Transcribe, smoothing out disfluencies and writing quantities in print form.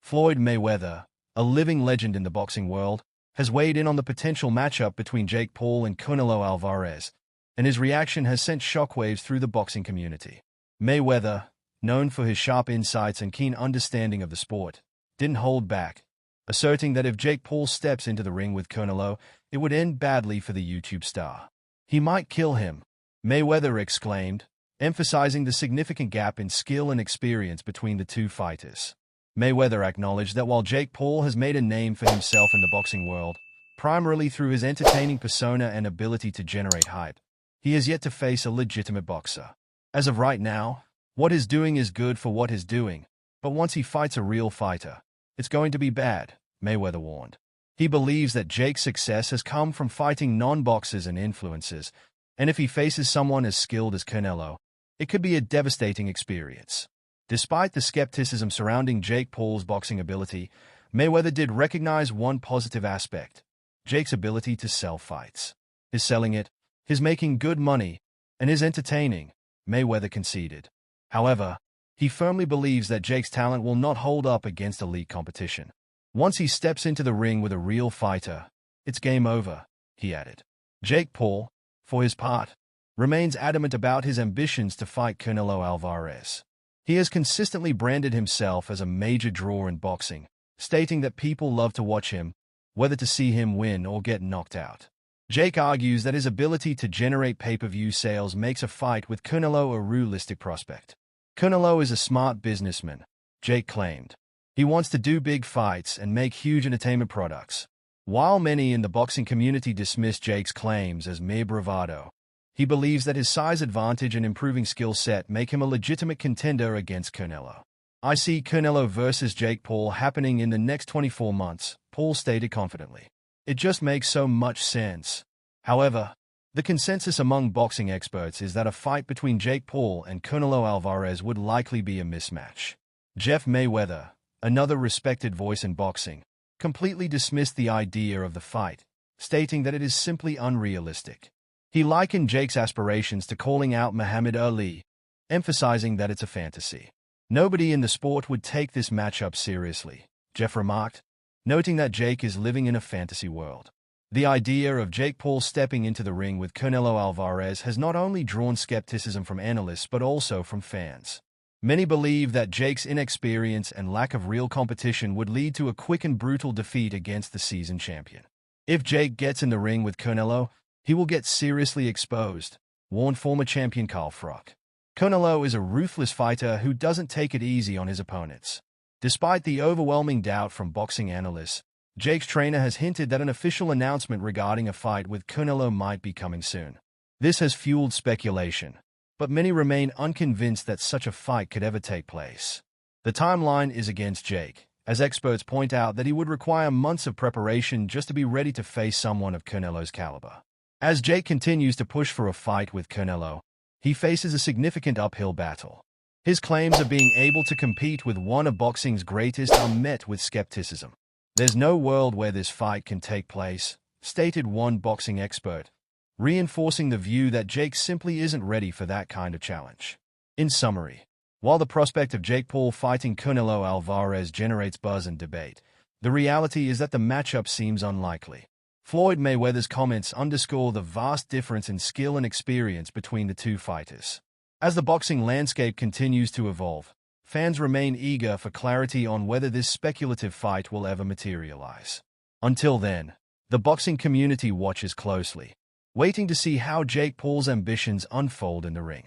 Floyd Mayweather, a living legend in the boxing world, has weighed in on the potential matchup between Jake Paul and Canelo Alvarez, and his reaction has sent shockwaves through the boxing community. Mayweather, known for his sharp insights and keen understanding of the sport, didn't hold back, asserting that if Jake Paul steps into the ring with Canelo, it would end badly for the YouTube star. "He might kill him," Mayweather exclaimed, emphasizing the significant gap in skill and experience between the two fighters. Mayweather acknowledged that while Jake Paul has made a name for himself in the boxing world, primarily through his entertaining persona and ability to generate hype, he has yet to face a legitimate boxer. "As of right now, what he's doing is good for what he's doing, but once he fights a real fighter, it's going to be bad," Mayweather warned. He believes that Jake's success has come from fighting non-boxers and influencers, and if he faces someone as skilled as Canelo, it could be a devastating experience. Despite the skepticism surrounding Jake Paul's boxing ability, Mayweather did recognize one positive aspect: Jake's ability to sell fights. "He's selling it, he's making good money, and is entertaining," Mayweather conceded. However, he firmly believes that Jake's talent will not hold up against elite competition. "Once he steps into the ring with a real fighter, it's game over," he added. Jake Paul, for his part, remains adamant about his ambitions to fight Canelo Alvarez. He has consistently branded himself as a major draw in boxing, stating that people love to watch him, whether to see him win or get knocked out. Jake argues that his ability to generate pay-per-view sales makes a fight with Canelo a realistic prospect. "Canelo is a smart businessman," Jake claimed. "He wants to do big fights and make huge entertainment products." While many in the boxing community dismiss Jake's claims as mere bravado, he believes that his size advantage and improving skill set make him a legitimate contender against Canelo. "I see Canelo versus Jake Paul happening in the next 24 months, Paul stated confidently. "It just makes so much sense." However, the consensus among boxing experts is that a fight between Jake Paul and Canelo Alvarez would likely be a mismatch. Jeff Mayweather, another respected voice in boxing, completely dismissed the idea of the fight, stating that it is simply unrealistic. He likened Jake's aspirations to calling out Muhammad Ali, emphasizing that it's a fantasy. "Nobody in the sport would take this matchup seriously," Jeff remarked, noting that Jake is living in a fantasy world. The idea of Jake Paul stepping into the ring with Canelo Alvarez has not only drawn skepticism from analysts but also from fans. Many believe that Jake's inexperience and lack of real competition would lead to a quick and brutal defeat against the seasoned champion. "If Jake gets in the ring with Canelo, he will get seriously exposed," warned former champion Carl Froch. "Canelo is a ruthless fighter who doesn't take it easy on his opponents." Despite the overwhelming doubt from boxing analysts, Jake's trainer has hinted that an official announcement regarding a fight with Canelo might be coming soon. This has fueled speculation, but many remain unconvinced that such a fight could ever take place. The timeline is against Jake, as experts point out that he would require months of preparation just to be ready to face someone of Canelo's caliber. As Jake continues to push for a fight with Canelo, he faces a significant uphill battle. His claims of being able to compete with one of boxing's greatest are met with skepticism. "There's no world where this fight can take place," stated one boxing expert, reinforcing the view that Jake simply isn't ready for that kind of challenge. In summary, while the prospect of Jake Paul fighting Canelo Alvarez generates buzz and debate, the reality is that the matchup seems unlikely. Floyd Mayweather's comments underscore the vast difference in skill and experience between the two fighters. As the boxing landscape continues to evolve, fans remain eager for clarity on whether this speculative fight will ever materialize. Until then, the boxing community watches closely, waiting to see how Jake Paul's ambitions unfold in the ring.